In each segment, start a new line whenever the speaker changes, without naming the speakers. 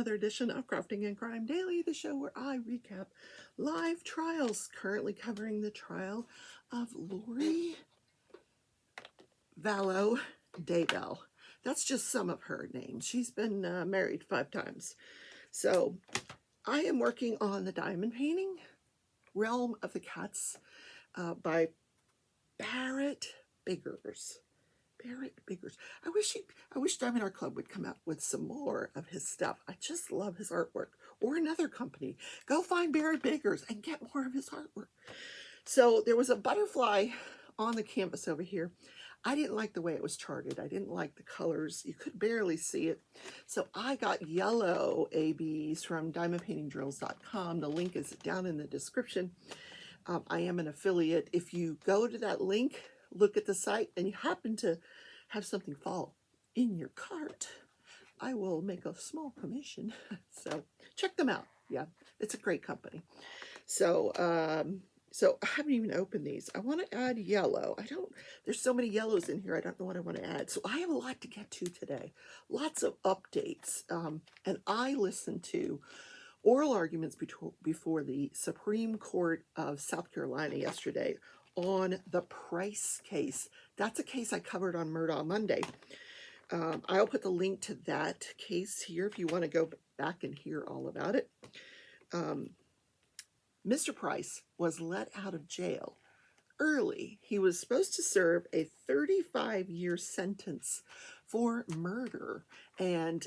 another edition of Crafting and Crime Daily, the show where I recap live trials, currently covering the trial of Lori Vallow Daybell. That's just some of her names. She's been married 5 times. So I am working on the diamond painting, Realm of the Cats, by Barrett Biggers. I wish Diamond Art Club would come out with some more of his stuff. I just love his artwork. Or another company. Go find Barrett Biggers and get more of his artwork. So there was a butterfly on the canvas over here. I didn't like the way it was charted. I didn't like the colors. You could barely see it. So I got yellow ABs from diamondpaintingdrills.com. The link is down in the description. I am an affiliate. If you go to that link, look at the site, and you happen to have something fall in your cart, I will make a small commission. So check them out. Yeah, it's a great company. So so I haven't even opened these. I want to add yellow. There's so many yellows in here, I don't know what I want to add. So I have a lot to get to today. Lots of updates. And I listened to oral arguments before the Supreme Court of South Carolina yesterday on the Price case. That's a case I covered on Murdaugh Monday. I'll put the link to that case here if you want to go back and hear all about it. Mr. Price was let out of jail early. He was supposed to serve a 35-year sentence for murder. And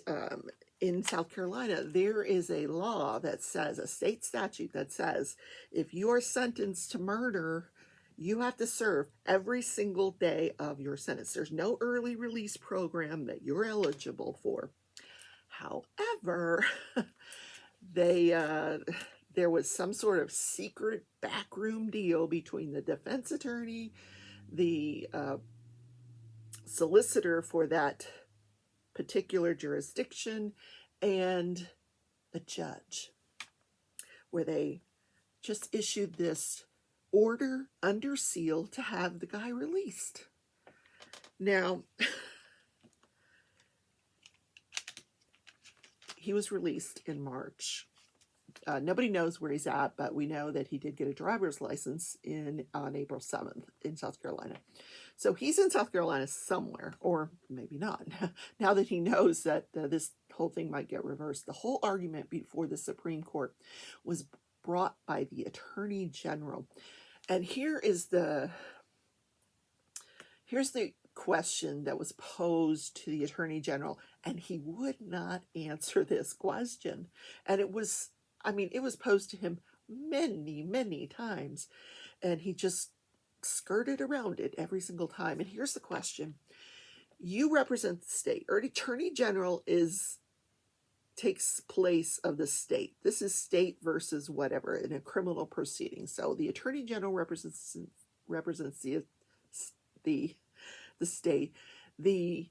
in South Carolina, there is a law that says, a state statute that says, if you are sentenced to murder, you have to serve every single day of your sentence. There's no early release program that you're eligible for. However, there was some sort of secret backroom deal between the defense attorney, the solicitor for that particular jurisdiction, and a judge, where they just issued this order under seal to have the guy released. Now, he was released in March. Nobody knows where he's at, but we know that he did get a driver's license on April 7th in South Carolina. So he's in South Carolina somewhere, or maybe not. Now that he knows that this whole thing might get reversed, the whole argument before the Supreme Court was brought by the Attorney General. And here's the question that was posed to the Attorney General, and he would not answer this question. And it was posed to him many, many times, and he just skirted around it every single time. And here's the question. You represent the state, or Attorney General takes place of the state. This is state versus whatever in a criminal proceeding. So the Attorney General represents the state. The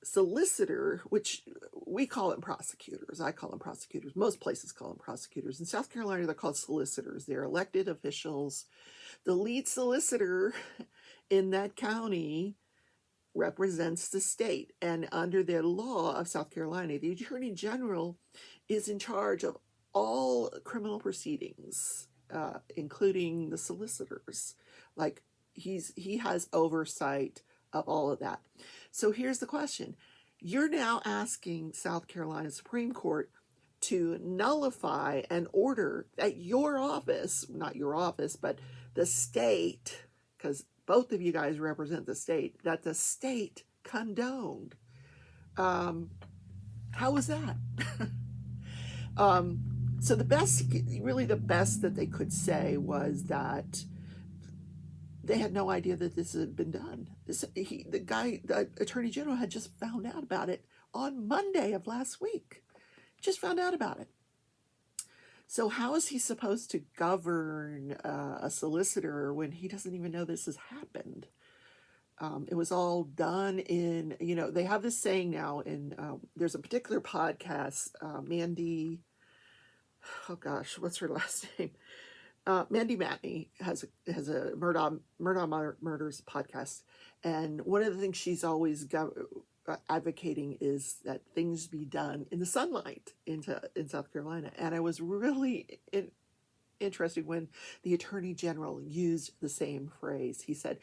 solicitor, which we call them prosecutors. I call them prosecutors. Most places call them prosecutors. In South Carolina, they're called solicitors. They're elected officials. The lead solicitor in that county represents the state. And under the law of South Carolina, the Attorney General is in charge of all criminal proceedings, including the solicitors. Like he has oversight of all of that. So here's the question. You're now asking South Carolina Supreme Court to nullify an order that your office, not your office, but the state, because both of you guys represent the state, that the state condoned. How was that? So the best that they could say was that they had no idea that this had been done. The Attorney General had just found out about it on Monday of last week. Just found out about it. So how is he supposed to govern a solicitor when he doesn't even know this has happened? It was all done in, they have this saying now there's a particular podcast, Mandy, oh gosh, what's her last name? Mandy Matney has a Murdaugh Murders podcast, and one of the things she's always advocating is that things be done in the sunlight in South Carolina. And I was really interested when the Attorney General used the same phrase. He said,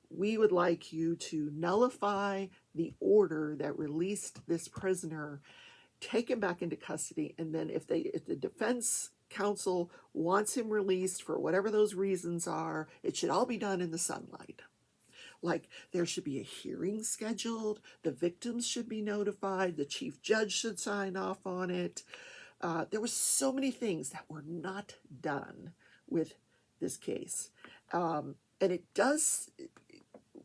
"We would like you to nullify the order that released this prisoner, take him back into custody, and then if the defense counsel wants him released for whatever those reasons are, it should all be done in the sunlight." Like, there should be a hearing scheduled, the victims should be notified, the chief judge should sign off on it. There were so many things that were not done with this case. And it does,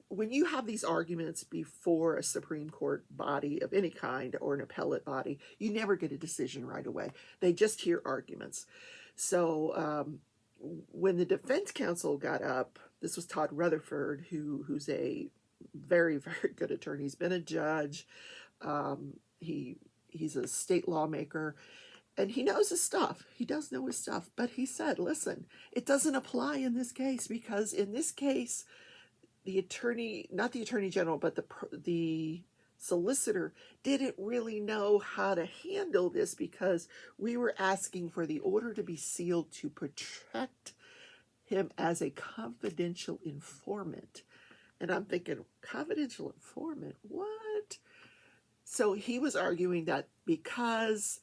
when you have these arguments before a Supreme Court body of any kind or an appellate body, you never get a decision right away. They just hear arguments. So when the defense counsel got up, this was Todd Rutherford, who's a very, very good attorney. He's been a judge. He's a state lawmaker, and he knows his stuff. He does know his stuff. But he said, listen, it doesn't apply in this case, because in this case, the attorney, not the attorney general, but the solicitor didn't really know how to handle this, because we were asking for the order to be sealed to protect him as a confidential informant. And I'm thinking, confidential informant? What? So he was arguing that because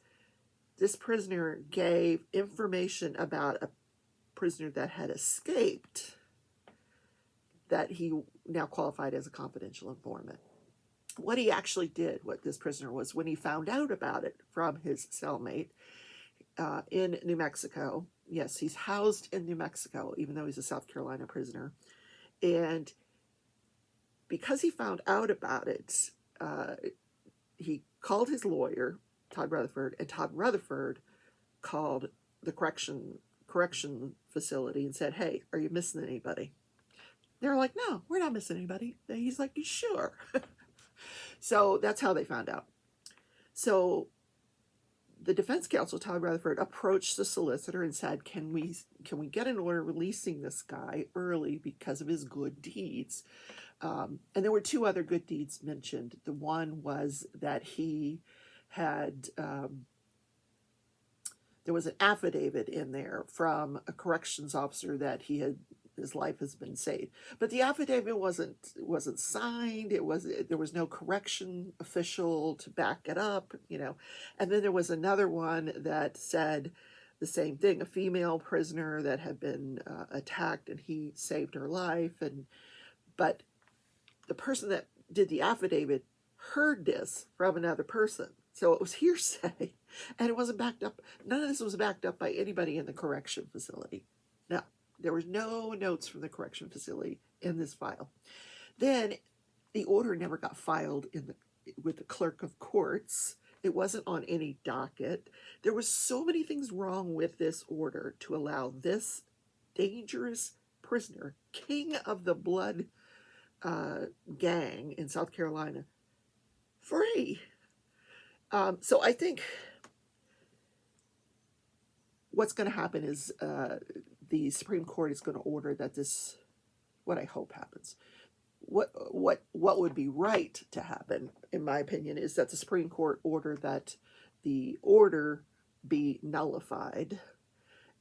this prisoner gave information about a prisoner that had escaped, that he now qualified as a confidential informant. What he actually did, what this prisoner was, when he found out about it from his cellmate in New Mexico, yes, he's housed in New Mexico, even though he's a South Carolina prisoner, and because he found out about it, he called his lawyer, Todd Rutherford, and Todd Rutherford called the correction facility and said, "Hey, are you missing anybody?" They're like, "No, we're not missing anybody." And he's like, "You sure?" So that's how they found out. So the defense counsel, Todd Rutherford, approached the solicitor and said, can we get an order releasing this guy early because of his good deeds? And there were two other good deeds mentioned. The one was that he had, there was an affidavit in there from a corrections officer that his life has been saved. But the affidavit wasn't signed. There was no correction official to back it up, And then there was another one that said the same thing, a female prisoner that had been attacked, and he saved her life. But the person that did the affidavit heard this from another person. So it was hearsay, and it wasn't backed up. None of this was backed up by anybody in the correction facility. No. There was no notes from the correction facility in this file. Then the order never got filed with the clerk of courts. It wasn't on any docket. There was so many things wrong with this order to allow this dangerous prisoner, king of the blood gang in South Carolina, free. So I think what's going to happen is the Supreme Court is going to order that this, what I hope happens, what would be right to happen, in my opinion, is that the Supreme Court order that the order be nullified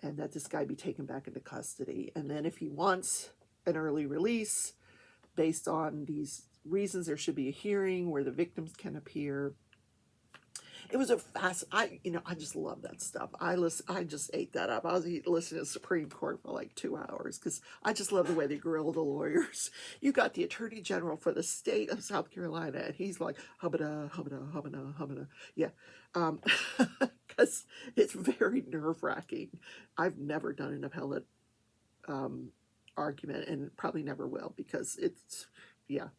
and that this guy be taken back into custody. And then if he wants an early release based on these reasons, there should be a hearing where the victims can appear. It was I just love that stuff. I just ate that up. I was listening to Supreme Court for like 2 hours because I just love the way they grill the lawyers. You got the Attorney General for the state of South Carolina, and he's like, hubba-da, hubba-da, hubba-da, hubba-da. Yeah. Because it's very nerve-wracking. I've never done an appellate argument, and probably never will, because it's, yeah.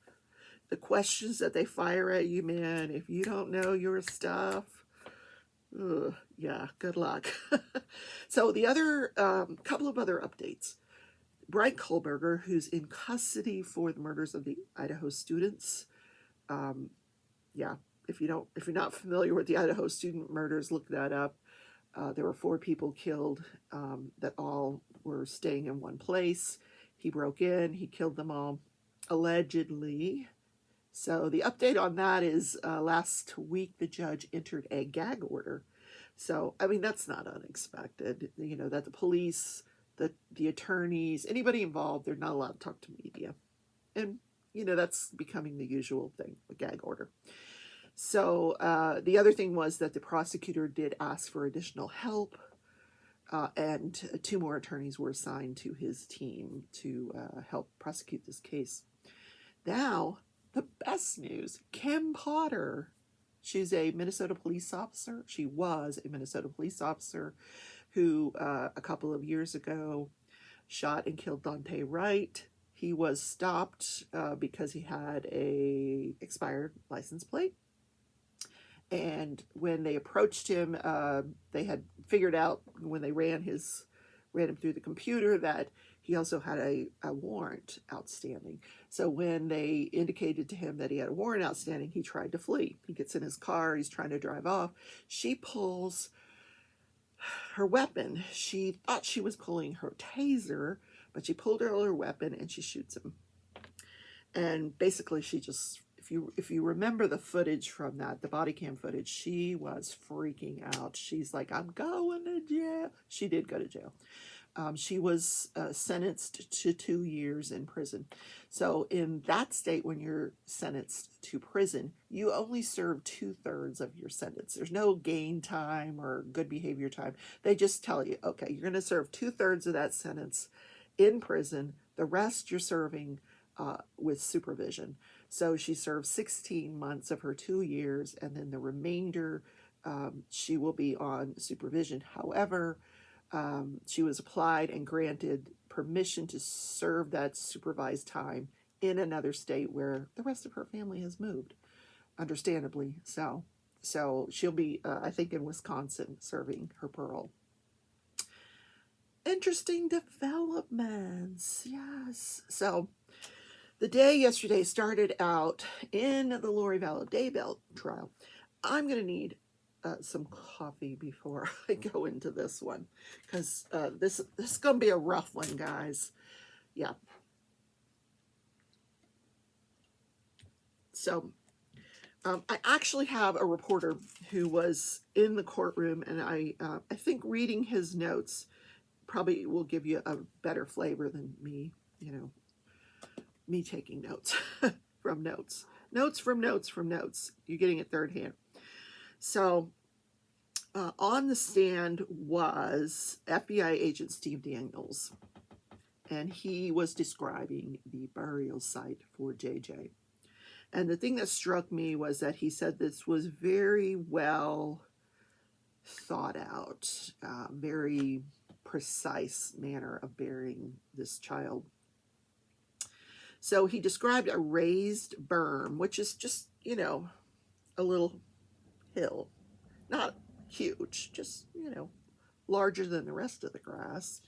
The questions that they fire at you, man, if you don't know your stuff, yeah, good luck. So the other, couple of other updates. Brian Kohlberger, who's in custody for the murders of the Idaho students. Yeah, if you're not familiar with the Idaho student murders, look that up. There were 4 people killed that all were staying in one place. He broke in, he killed them all, allegedly. So the update on that is last week the judge entered a gag order. So, I mean, that's not unexpected. You know, that the police, the attorneys, anybody involved, they're not allowed to talk to media. And, you know, that's becoming the usual thing, a gag order. So the other thing was that the prosecutor did ask for additional help, and 2 more attorneys were assigned to his team to help prosecute this case. Now, the best news, Kim Potter. She's a Minnesota police officer. She was a Minnesota police officer who a couple of years ago shot and killed Dante Wright. He was stopped because he had a expired license plate. And when they approached him, they had figured out when they ran him through the computer that he also had a warrant outstanding. So when they indicated to him that he had a warrant outstanding, he tried to flee. He gets in his car, he's trying to drive off. She pulls her weapon. She thought she was pulling her taser, but she pulled her weapon and she shoots him. And basically she just, if you remember the footage from that, the body cam footage, she was freaking out. She's like, I'm going to jail. She did go to jail. She was sentenced to 2 years in prison. So in that state, when you're sentenced to prison, you only serve 2/3 of your sentence. There's no gain time or good behavior time. They just tell you, okay, you're going to serve 2/3 of that sentence in prison. The rest you're serving with supervision. So she served 16 months of her 2 years, and then the remainder she will be on supervision. However, she was applied and granted permission to serve that supervised time in another state where the rest of her family has moved, understandably so. So she'll be, I think, in Wisconsin serving her parole. Interesting developments, yes. So the day yesterday started out in the Lori Vallow Daybell trial. I'm going to need some coffee before I go into this one, because this is going to be a rough one, guys. Yeah. So I actually have a reporter who was in the courtroom, and I think reading his notes probably will give you a better flavor than me, you know, me taking notes from notes. Notes from notes from notes. You're getting it third hand. So on the stand was FBI agent Steve Daniels, and he was describing the burial site for JJ. And the thing that struck me was that he said this was very well thought out, very precise manner of burying this child. So he described a raised berm, which is just, you know, a little hill, not huge, just, you know, larger than the rest of the grass.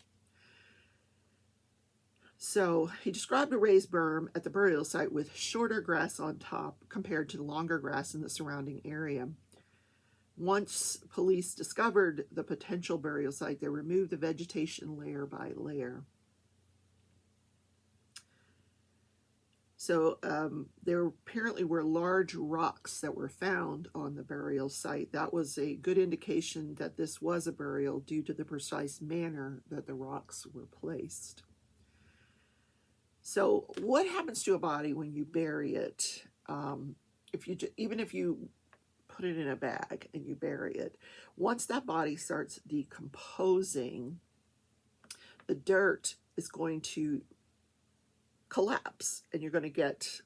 So he described a raised berm at the burial site with shorter grass on top compared to the longer grass in the surrounding area. Once police discovered the potential burial site, they removed the vegetation layer by layer. So there apparently were large rocks that were found on the burial site. That was a good indication that this was a burial due to the precise manner that the rocks were placed. So what happens to a body when you bury it? Even if you put it in a bag and you bury it, once that body starts decomposing, the dirt is going to collapse, and you're going to get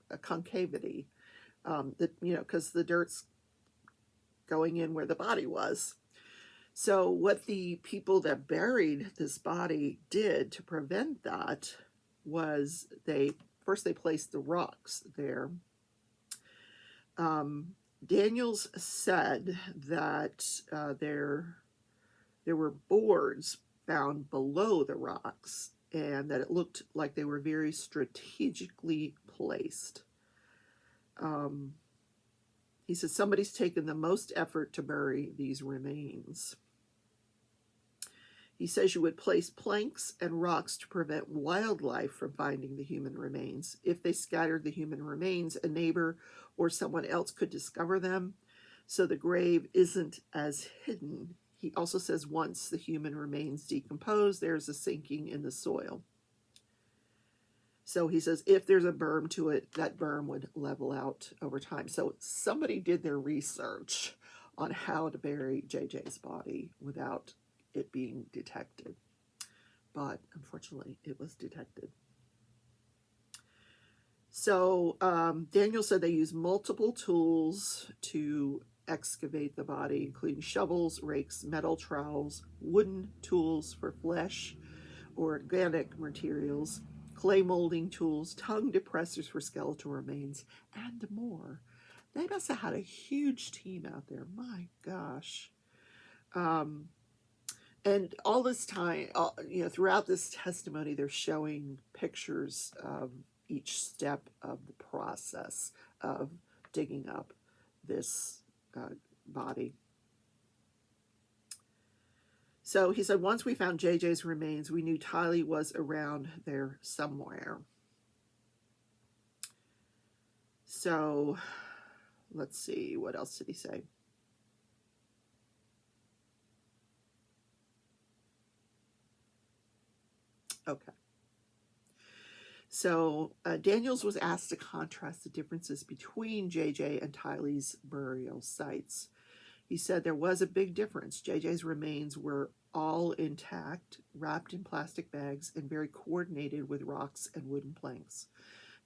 a concavity, because the dirt's going in where the body was. So what the people that buried this body did to prevent that was they placed the rocks there. Daniels said that there were boards found below the rocks, and that it looked like they were very strategically placed. He said somebody's taken the most effort to bury these remains. He says you would place planks and rocks to prevent wildlife from finding the human remains. If they scattered the human remains, a neighbor or someone else could discover them, so the grave isn't as hidden. He also says once the human remains decompose, there's a sinking in the soil. So he says if there's a berm to it, that berm would level out over time. So somebody did their research on how to bury JJ's body without it being detected. But unfortunately, it was detected. So Daniel said they used multiple tools to excavate the body, including shovels, rakes, metal trowels, wooden tools for flesh or organic materials, clay molding tools, tongue depressors for skeletal remains, and more. They must have had a huge team out there. My gosh. And all this time, throughout this testimony, they're showing pictures of each step of the process of digging up this body. So he said, once we found JJ's remains, we knew Tylee was around there somewhere. So let's see, what else did he say? Okay. So Daniels was asked to contrast the differences between JJ and Tylee's burial sites. He said there was a big difference. JJ's remains were all intact, wrapped in plastic bags, and very coordinated with rocks and wooden planks.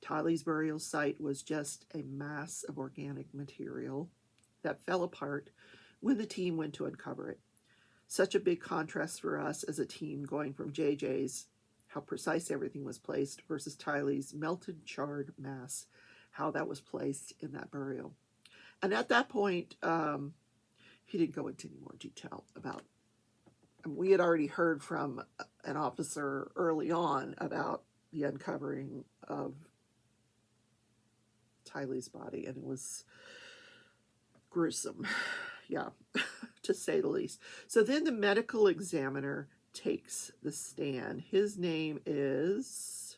Tylee's burial site was just a mass of organic material that fell apart when the team went to uncover it. Such a big contrast for us as a team, going from JJ's, how precise everything was placed, versus Tylee's melted, charred mass, how that was placed in that burial. And at that point, he didn't go into any more detail about. We had already heard from an officer early on about the uncovering of Tylee's body, and it was gruesome, yeah, to say the least. So then the medical examiner takes the stand. His name is,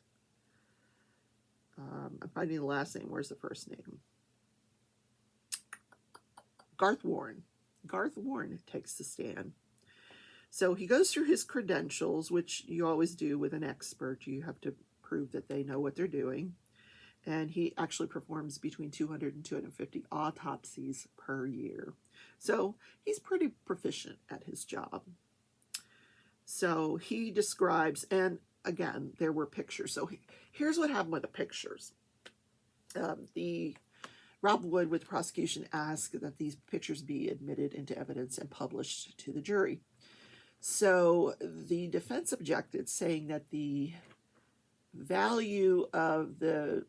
I'm finding the last name. Where's the first name? Garth Warren. Garth Warren takes the stand. So he goes through his credentials, which you always do with an expert. You have to prove that they know what they're doing. And he actually performs between 200 and 250 autopsies per year. So he's pretty proficient at his job. So he describes, and again, there were pictures. So here's what happened with the pictures. Rob Wood with the prosecution asked that these pictures be admitted into evidence and published to the jury. So the defense objected, saying that the value of the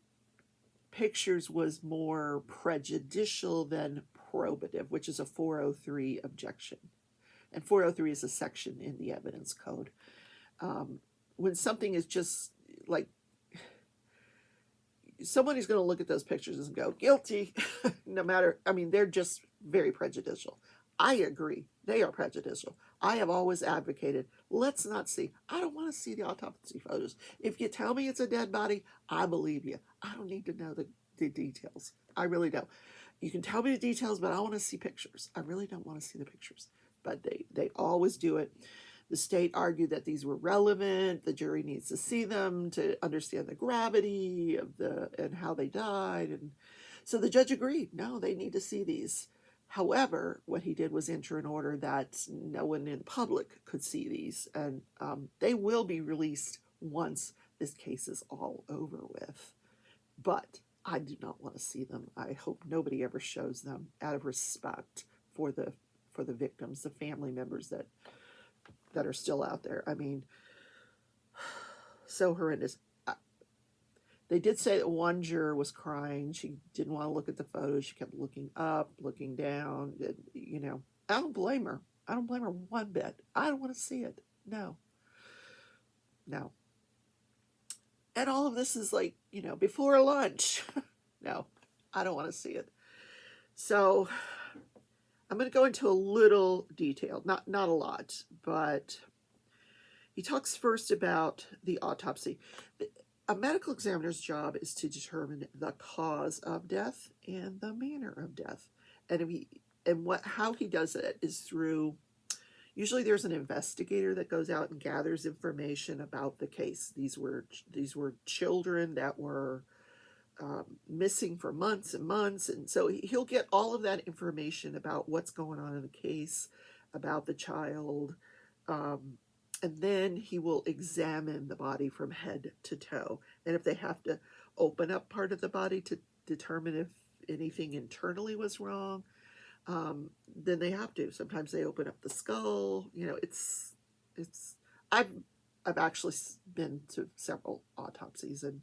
pictures was more prejudicial than probative, which is a 403 objection. And 403 is a section in the evidence code. When something is just like, someone is going to look at those pictures and go, guilty, no matter, I mean, they're just very prejudicial. I agree, they are prejudicial. I have always advocated, let's not see. I don't want to see the autopsy photos. If you tell me it's a dead body, I believe you. I don't need to know the details. I really don't. You can tell me the details, but I want to see pictures. I really don't want to see the pictures. But they always do it. The state argued that these were relevant. The jury needs to see them to understand the gravity of and how they died. And so the judge agreed, no, they need to see these. However, what he did was enter an order that no one in public could see these, and they will be released once this case is all over with. But I do not want to see them. I hope nobody ever shows them, out of respect for the victims, the family members that are still out there. I mean, so horrendous. They did say that one juror was crying. She didn't want to look at the photos. She kept looking up, looking down. You know, I don't blame her. I don't blame her one bit. I don't want to see it. No. And all of this is like, before lunch. No, I don't want to see it. So I'm going to go into a little detail, not a lot, but he talks first about the autopsy. A medical examiner's job is to determine the cause of death and the manner of death. And how he does it is through, usually there's an investigator that goes out and gathers information about the case. These were children that were missing for months and months, and so he'll get all of that information about what's going on in the case, about the child, and then he will examine the body from head to toe. And if they have to open up part of the body to determine if anything internally was wrong, then they have to. Sometimes they open up the skull. You know, it's I've actually been to several autopsies, and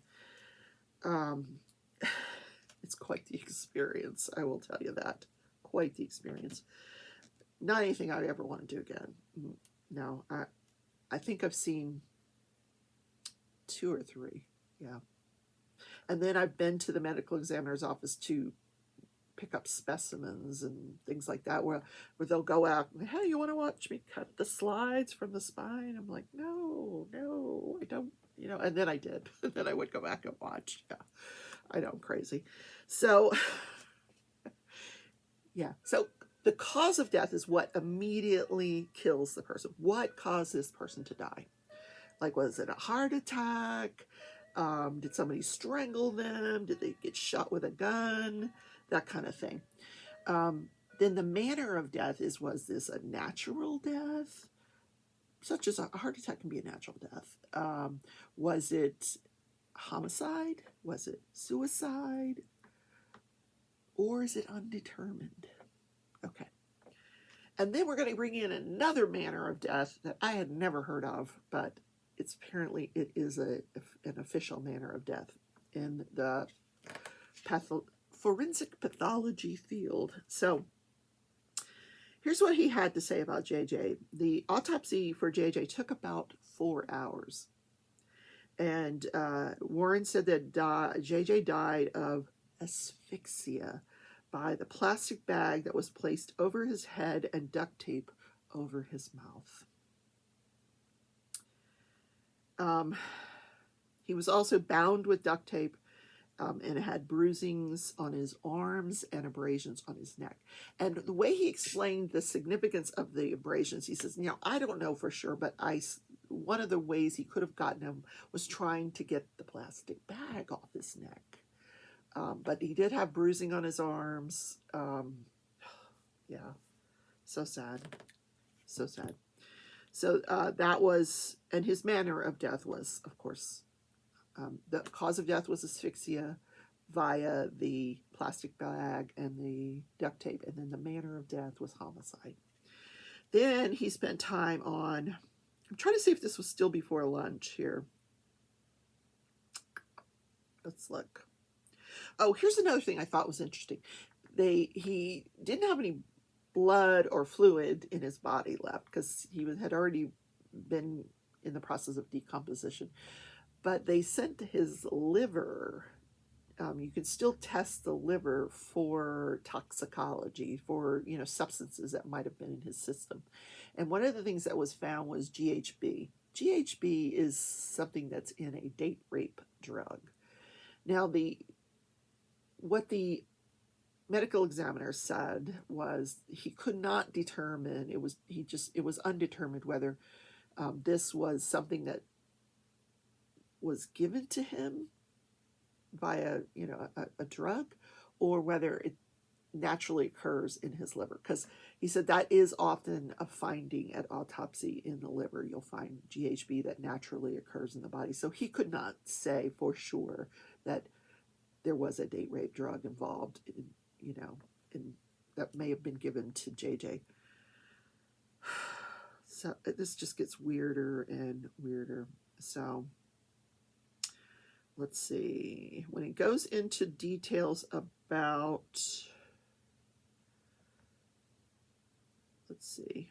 it's quite the experience. I will tell you that. Quite the experience. Not anything I'd ever want to do again. No, I think I've seen 2 or 3. Yeah. And then I've been to the medical examiner's office to pick up specimens and things like that, where they'll go out and, hey, you want to watch me cut the slides from the spine? I'm like, no, I don't, you know, and then I did. And then I would go back and watch. Yeah, I know, I'm crazy. So, yeah, so the cause of death is what immediately kills the person. What caused this person to die? Like, was it a heart attack? Did somebody strangle them? Did they get shot with a gun? That kind of thing. Then the manner of death is, was this a natural death? Such as a heart attack can be a natural death. Was it homicide? Was it suicide? Or is it undetermined? Okay. And then we're going to bring in another manner of death that I had never heard of, but it's apparently it is an official manner of death in the forensic pathology field. So here's what he had to say about JJ. The autopsy for JJ took about 4 hours. And Warren said that JJ died of asphyxia by the plastic bag that was placed over his head and duct tape over his mouth. He was also bound with duct tape and had bruisings on his arms and abrasions on his neck. And the way he explained the significance of the abrasions, he says, I don't know for sure, but one of the ways he could have gotten him was trying to get the plastic bag off his neck. But he did have bruising on his arms. Yeah, so sad. So sad. So that was, and his manner of death was, of course, the cause of death was asphyxia via the plastic bag and the duct tape, and then the manner of death was homicide. Then he spent time on, I'm trying to see if this was still before lunch here. Let's look. Oh, here's another thing I thought was interesting. He didn't have any blood or fluid in his body left because he had already been in the process of decomposition. But they sent his liver. You could still test the liver for toxicology, for substances that might have been in his system. And one of the things that was found was GHB. GHB is something that's in a date rape drug. Now, what the medical examiner said was he could not determine, it was undetermined whether this was something that was given to him via a drug, or whether it naturally occurs in his liver, because he said that is often a finding at autopsy in the liver. You'll find GHB that naturally occurs in the body. So he could not say for sure that there was a date rape drug involved in that may have been given to JJ. So this just gets weirder and weirder. So let's see. When he goes into details about, let's see.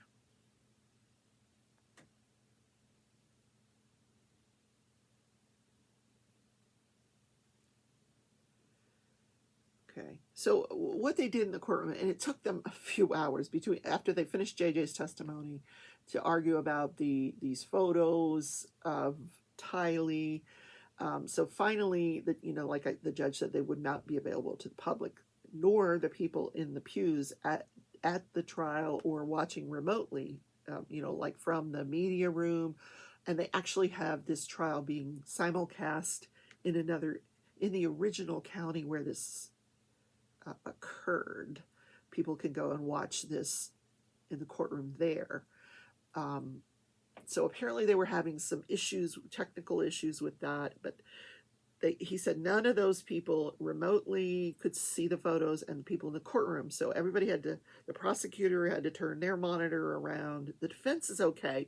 Okay, So what they did in the courtroom, and it took them a few hours between after they finished JJ's testimony to argue about these photos of Tylee. So finally, the judge said, they would not be available to the public, nor the people in the pews at the trial or watching remotely, like from the media room. And they actually have this trial being simulcast in the original county where this occurred. People can go and watch this in the courtroom there. So apparently they were having some issues, technical issues with that, but he said none of those people remotely could see the photos and the people in the courtroom. So everybody the prosecutor had to turn their monitor around. The defense is okay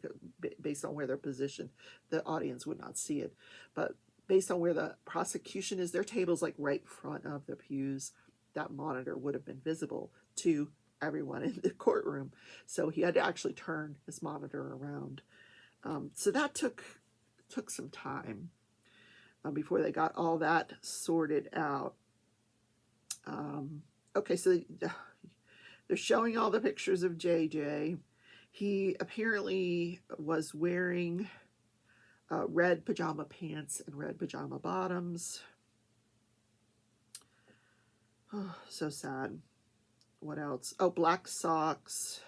based on where they're positioned. The audience would not see it. But based on where the prosecution is, their table's like right in front of the pews. That monitor would have been visible to everyone in the courtroom. So he had to actually turn his monitor around. So that took some time before they got all that sorted out. Okay, so they're showing all the pictures of JJ. He apparently was wearing red pajama pants and red pajama bottoms. Oh, so sad. What else? Oh, black socks.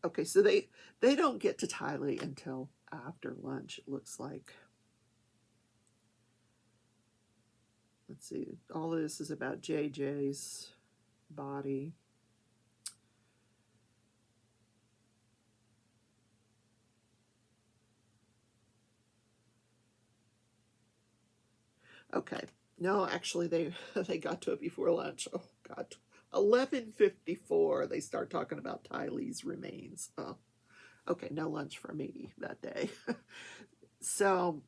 Okay, so they don't get to Tylee until after lunch, it looks like. Let's see. All of this is about JJ's body. Okay. No, actually, they got to it before lunch. Oh, God. 11:54, they start talking about Tylee's remains. Oh, okay, no lunch for me that day. So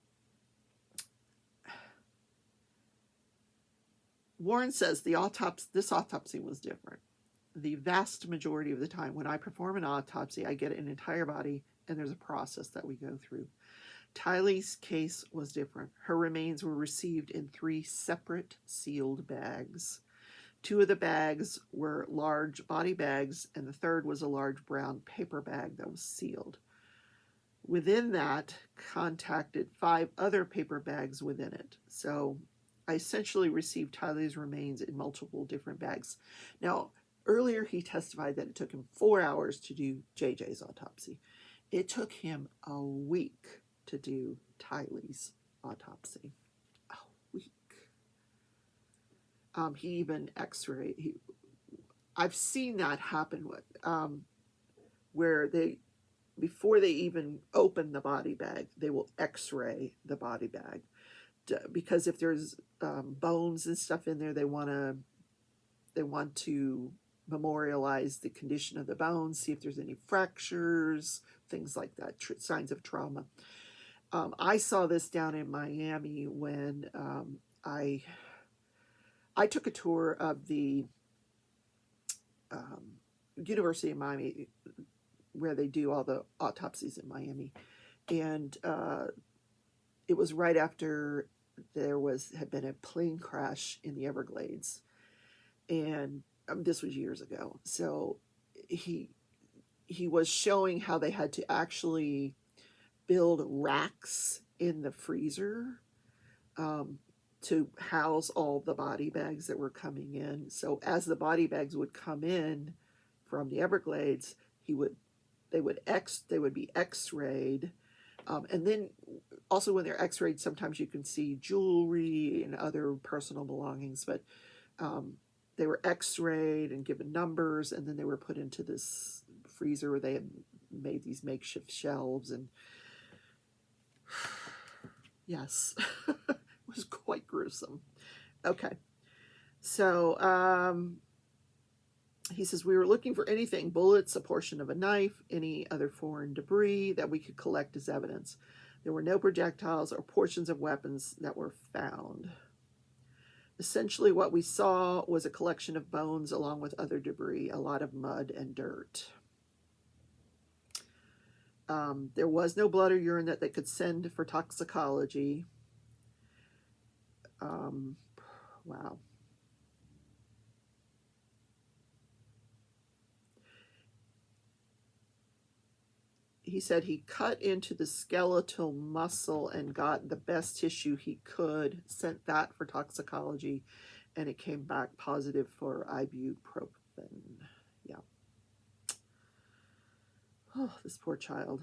Warren says this autopsy was different. The vast majority of the time when I perform an autopsy, I get an entire body, and there's a process that we go through. Tylee's case was different. Her remains were received in 3 separate sealed bags. 2 of the bags were large body bags, and the third was a large brown paper bag that was sealed. Within that, contacted 5 other paper bags within it. So I essentially received Tylee's remains in multiple different bags. Now, earlier he testified that it took him 4 hours to do JJ's autopsy. It took him a week to do Tylee's autopsy. A week. He even x-rayed. I've seen that happen with, where before they even open the body bag, they will x-ray the body bag. Because if there's bones and stuff in there, they want to memorialize the condition of the bones, see if there's any fractures, things like that, signs of trauma. I saw this down in Miami when I took a tour of the University of Miami, where they do all the autopsies in Miami, and it was right after there had been a plane crash in the Everglades, and this was years ago. So he was showing how they had to actually build racks in the freezer to house all the body bags that were coming in. So as the body bags would come in from the Everglades, they would be x-rayed. And then also when they're x-rayed, sometimes you can see jewelry and other personal belongings, but they were x-rayed and given numbers, and then they were put into this freezer where they had made these makeshift shelves. And yes, it was quite gruesome. Okay. So he says, we were looking for anything, bullets, a portion of a knife, any other foreign debris that we could collect as evidence. There were no projectiles or portions of weapons that were found. Essentially, what we saw was a collection of bones along with other debris, a lot of mud and dirt. There was no blood or urine that they could send for toxicology. Wow. He said he cut into the skeletal muscle and got the best tissue he could, sent that for toxicology, and it came back positive for ibuprofen. Yeah. Oh, this poor child.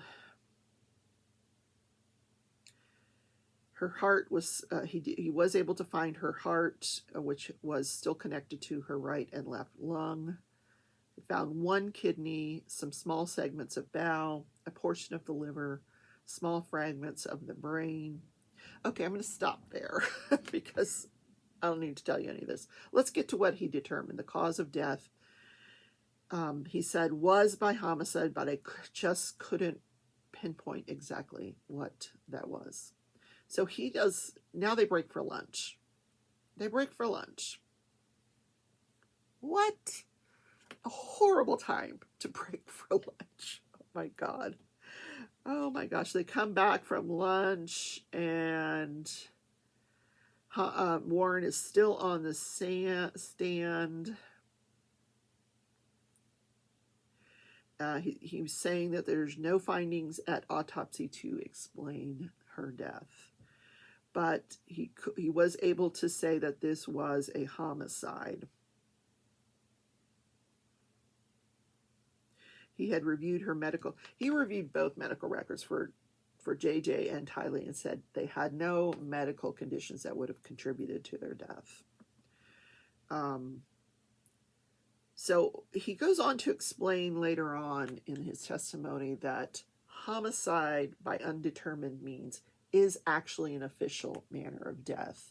Her heart was, he was able to find her heart, which was still connected to her right and left lung. He found one kidney, some small segments of bowel, a portion of the liver, small fragments of the brain. Okay, I'm going to stop there because I don't need to tell you any of this. Let's get to what he determined. The cause of death, he said, was by homicide, but I just couldn't pinpoint exactly what that was. So he does, now they break for lunch. They break for lunch. What a horrible time to break for lunch. Oh my God. Oh my gosh. They come back from lunch and Warren is still on the stand. He was saying that there's no findings at autopsy to explain her death. But he was able to say that this was a homicide. He had reviewed her medical. He reviewed both medical records for JJ and Tylee and said they had no medical conditions that would have contributed to their death. So he goes on to explain later on in his testimony that homicide by undetermined means is actually an official manner of death.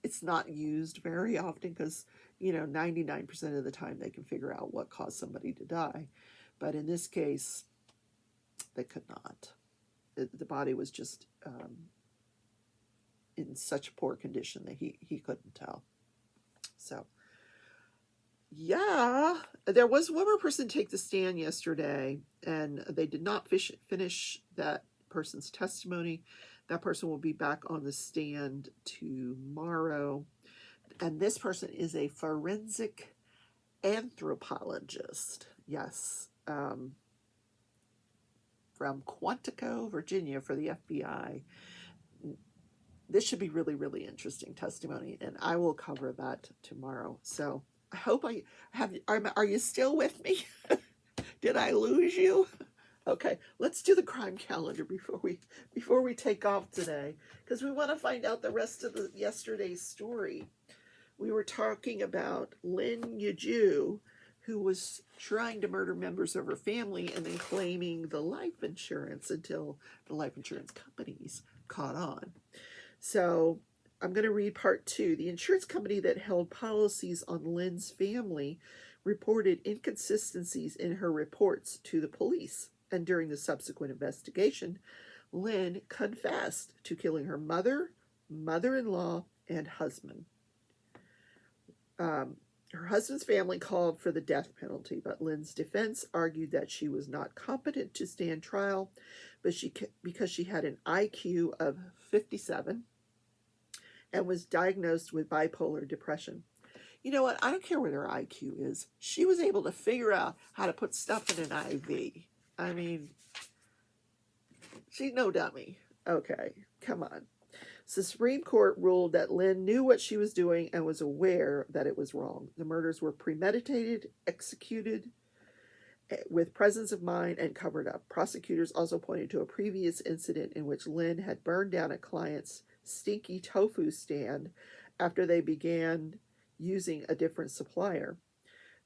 It's not used very often because, 99% of the time they can figure out what caused somebody to die. But in this case, they could not. The body was just in such poor condition that he couldn't tell. So, yeah, there was one more person take the stand yesterday, and they did not finish that person's testimony. That person will be back on the stand tomorrow. And this person is a forensic anthropologist. Yes. From Quantico, Virginia for the FBI. This should be really, really interesting testimony, and I will cover that tomorrow. So I hope I have. Are you still with me? Did I lose you? Okay, let's do the crime calendar before we take off today, because we want to find out the rest of yesterday's story. We were talking about Lynn Yaju, who was trying to murder members of her family and then claiming the life insurance until the life insurance companies caught on. So I'm going to read part 2. The insurance company that held policies on Lynn's family reported inconsistencies in her reports to the police. And during the subsequent investigation, Lynn confessed to killing her mother, mother-in-law, and husband. Her husband's family called for the death penalty, but Lynn's defense argued that she was not competent to stand trial, but because she had an IQ of 57 and was diagnosed with bipolar depression. You know what? I don't care what her IQ is. She was able to figure out how to put stuff in an IV. I mean, she's no dummy. Okay, come on. So the Supreme Court ruled that Lynn knew what she was doing and was aware that it was wrong. The murders were premeditated, executed with presence of mind, and covered up. Prosecutors also pointed to a previous incident in which Lynn had burned down a client's stinky tofu stand after they began using a different supplier.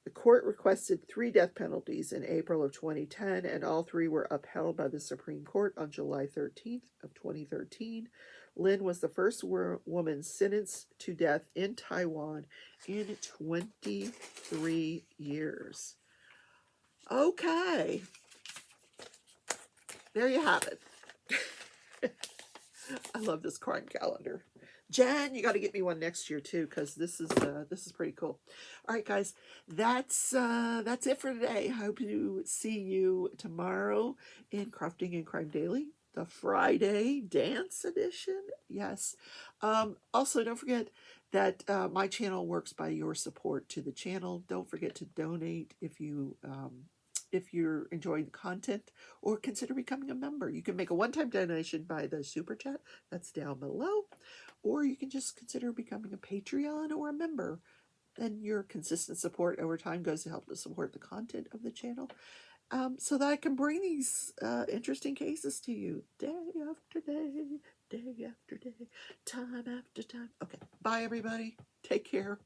The court requested 3 death penalties in April of 2010, and all 3 were upheld by the Supreme Court on July 13th of 2013. Lynn was the first woman sentenced to death in Taiwan in 23 years. Okay. There you have it. I love this crime calendar. Jen, you got to get me one next year too, because this is pretty cool. All right, guys, that's it for today. I hope to see you tomorrow in Crafting and Crime Daily, the Friday dance edition. Yes. Also, don't forget that my channel works by your support to the channel. Don't forget to donate if you're enjoying the content, or consider becoming a member. You can make a one-time donation by the super chat that's down below, or you can just consider becoming a Patreon or a member. Then your consistent support over time goes to help to support the content of the channel, so that I can bring these interesting cases to you day after day, day after day, time after time. Okay, bye everybody. Take care.